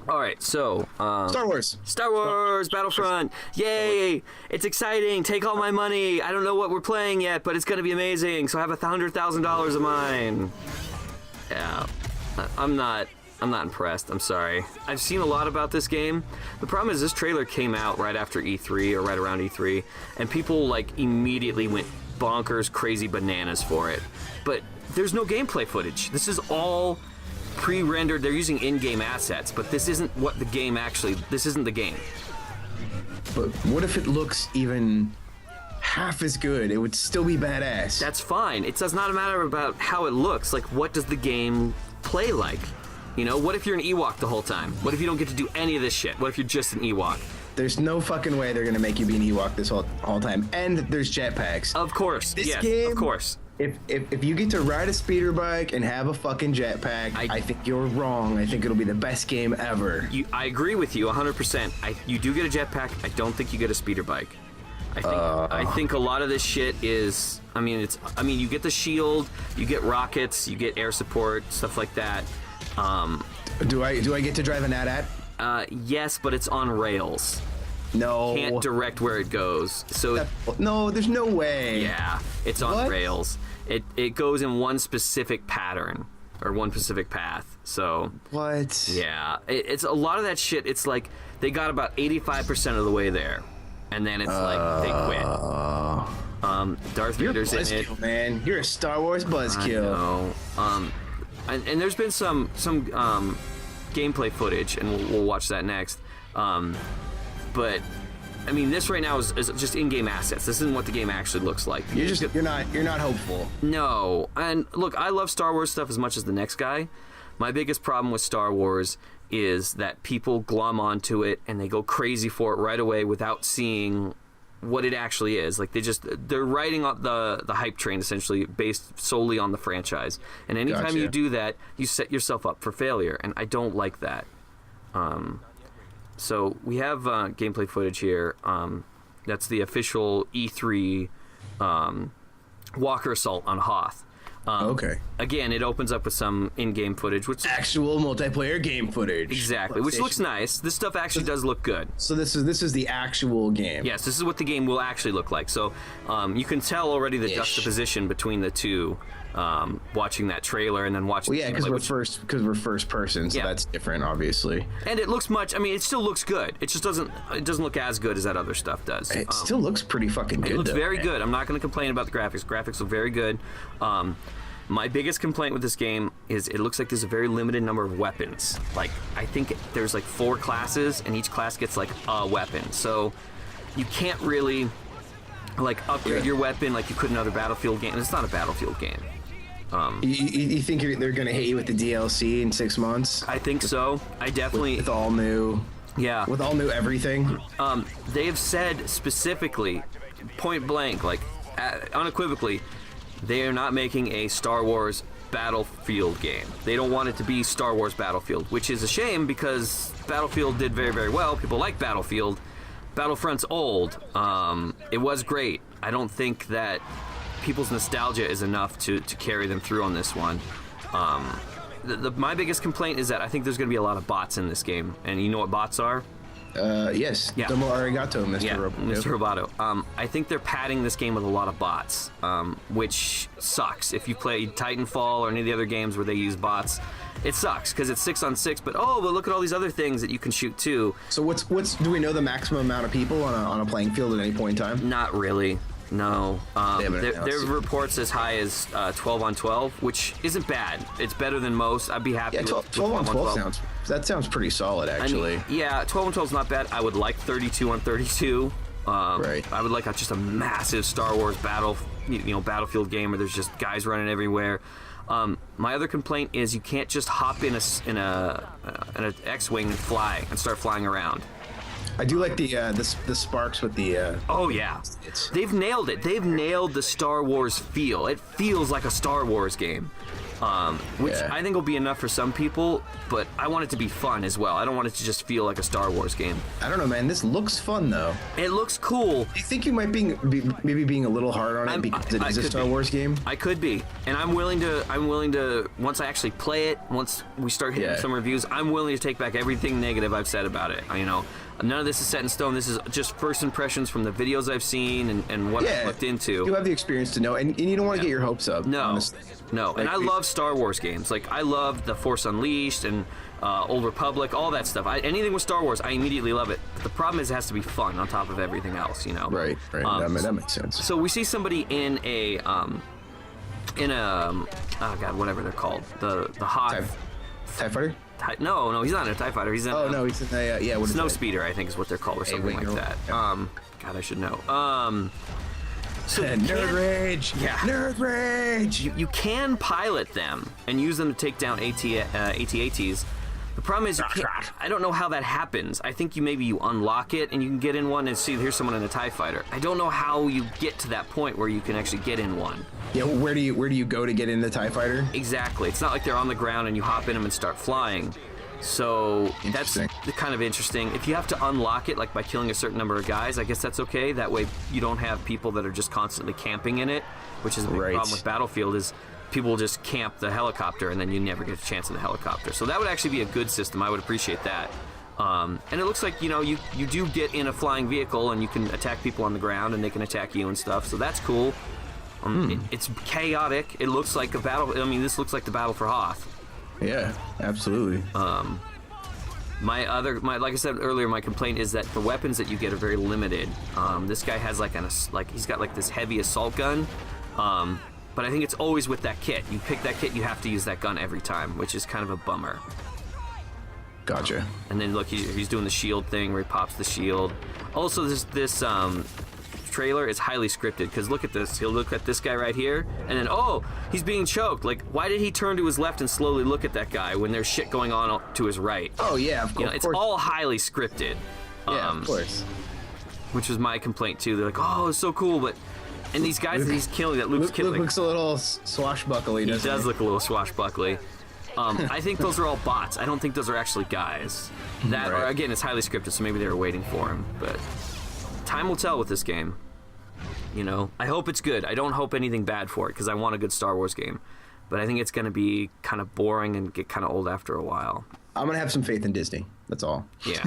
All right, so Star Wars Battlefront. Yay! It's exciting. Take all my money. I don't know what we're playing yet, but it's gonna be amazing. So I have $100,000 of mine. Yeah, I'm not impressed. I'm sorry. I've seen a lot about this game. The problem is this trailer came out right after E3 or right around E3, and people like immediately went bonkers, crazy bananas for it. But there's no gameplay footage. This is all pre-rendered. They're using in-game assets, but this isn't what the game actually. This isn't the game. But what if it looks even half as good? It would still be badass. That's fine. It does not matter about how it looks. Like, what does the game play like? You know, what if you're an Ewok the whole time? What if you don't get to do any of this shit? What if you're just an Ewok? There's no fucking way they're gonna make you be an Ewok this whole time. And there's jetpacks. Of course. This yes, game, of course. If you get to ride a speeder bike and have a fucking jetpack, I think you're wrong. I think it'll be the best game ever. I agree with you 100%. You do get a jetpack. I don't think you get a speeder bike. I think a lot of this shit is. I mean, you get the shield, you get rockets, you get air support, stuff like that. Do I get to drive an AT-AT? Yes, but it's on rails. No. Can't direct where it goes. So no, there's no way. Yeah, it's on rails. It goes in one specific pattern or one specific path. So what? Yeah, it's a lot of that shit. It's like they got about 85% of the way there, and then it's like they quit. Darth Vader's in it. Man, you're a Star Wars buzzkill. I know. And there's been some gameplay footage, and we'll watch that next. But I mean, this right now is just in-game assets. This isn't what the game actually looks like. You're not hopeful. No. And look, I love Star Wars stuff as much as the next guy. My biggest problem with Star Wars is that people glom onto it and they go crazy for it right away without seeing what it actually is. Like they're riding on the hype train essentially based solely on the franchise. And anytime you do that, you set yourself up for failure. And I don't like that. So we have gameplay footage here. That's the official E3 Walker Assault on Hoth. Okay. Again, it opens up with some in-game footage, which actual multiplayer game footage. Exactly, which looks nice. This stuff actually does look good. So this is the actual game. Yes, this is what the game will actually look like. So you can tell already the juxtaposition between the two. Watching that trailer and then watching. Well, yeah, because we're first person, so that's different, obviously. And it looks much. I mean, it still looks good. It just doesn't. It doesn't look as good as that other stuff does. It still looks pretty fucking good. It looks very good. I'm not going to complain about the graphics. Graphics look very good. My biggest complaint with this game is it looks like there's a very limited number of weapons. Like, I think there's like 4 classes, and each class gets like a weapon. So you can't really like upgrade your weapon like you could in other Battlefield games. It's not a Battlefield game. You think they're gonna hit you with the DLC in 6 months? I think so. I definitely with all new. Yeah. With all new everything. They have said specifically, point blank, like unequivocally, they are not making a Star Wars Battlefield game. They don't want it to be Star Wars Battlefield, which is a shame because Battlefield did very, very well. People like Battlefield. Battlefront's old. It was great. I don't think that people's nostalgia is enough to carry them through on this one. My biggest complaint is that I think there's going to be a lot of bots in this game. And you know what bots are? Yes. Yeah. Domo arigato, Mr. Yeah, Roboto. Mr. Roboto. I think they're padding this game with a lot of bots, which sucks. If you play Titanfall or any of the other games where they use bots, it sucks because it's 6-on-6. But look at all these other things that you can shoot too. So do we know the maximum amount of people on a playing field at any point in time? Not really. No. There are reports as high as 12-on-12, which isn't bad. It's better than most. I'd be happy with 12-on-12 sounds pretty solid, actually. I mean, yeah, 12-on-12 is not bad. I would like 32-on-32. Right. I would like just a massive Star Wars Battlefield game where there's just guys running everywhere. My other complaint is you can't just hop in an X-wing and fly and start flying around. I do like the sparks with the. Oh yeah, they've nailed it. They've nailed the Star Wars feel. It feels like a Star Wars game. which I think will be enough for some people, but I want it to be fun as well. I don't want it to just feel like a Star Wars game. I don't know, man. This looks fun, though. It looks cool. Do you think you might be maybe being a little hard on it because it is a Star Wars game? I could be, and I'm willing to once I actually play it, once we start hitting some reviews, I'm willing to take back everything negative I've said about it. You know, none of this is set in stone. This is just first impressions from the videos I've seen and what I've looked into. You have the experience to know, and you don't want to get your hopes up. No, honestly. no. And I love Star Wars games. Like, I love The Force Unleashed and Old Republic, all that stuff. Anything with Star Wars, I immediately love it. But the problem is it has to be fun on top of everything else, you know? Right. That makes sense. So we see somebody in a, oh God, whatever they're called. The Hoth. TIE Fighter? No, he's not in a TIE Fighter. He's in he's in a, what is Snow Speeder, I think is what they're called, or something like that. Yeah. God, I should know. So Nerd Rage! Yeah. Nerd Rage! You can pilot them and use them to take down AT-ATs. The problem is, I don't know how that happens. I think maybe you unlock it and you can get in one and see, here's someone in a TIE Fighter. I don't know how you get to that point where you can actually get in one. Yeah, well, where do you go to get in the TIE Fighter? Exactly. It's not like they're on the ground and you hop in them and start flying. So that's kind of interesting. If you have to unlock it, like by killing a certain number of guys, I guess that's okay. That way you don't have people that are just constantly camping in it, which is a big problem with Battlefield is people will just camp the helicopter and then you never get a chance in the helicopter. So that would actually be a good system. I would appreciate that. And it looks like, you know, you do get in a flying vehicle and you can attack people on the ground and they can attack you and stuff. So that's cool. It's chaotic. It looks like a battle. I mean, this looks like the battle for Hoth. Yeah, absolutely. Like I said earlier, my complaint is that the weapons that you get are very limited. This guy has he's got like this heavy assault gun, but I think it's always with that kit. You pick that kit, you have to use that gun every time, which is kind of a bummer. Gotcha. And then look, he's doing the shield thing where he pops the shield. Also, this trailer is highly scripted because look at this. He'll look at this guy right here and then, oh, he's being choked. Like, why did he turn to his left and slowly look at that guy when there's shit going on to his right? Oh yeah, of course. You know, it's all highly scripted. Yeah, of course. Which was my complaint too. They're like, oh, it's so cool, but and these guys that he's killing, that Luke's killing, looks a little swashbuckly. He does look a little swashbuckly. I think those are all bots. I don't think those are actually guys. Or again, it's highly scripted, so maybe they were waiting for him. But time will tell with this game. You know, I hope it's good. I don't hope anything bad for it because I want a good Star Wars game. But I think it's going to be kind of boring and get kind of old after a while. I'm going to have some faith in Disney. That's all. Yeah.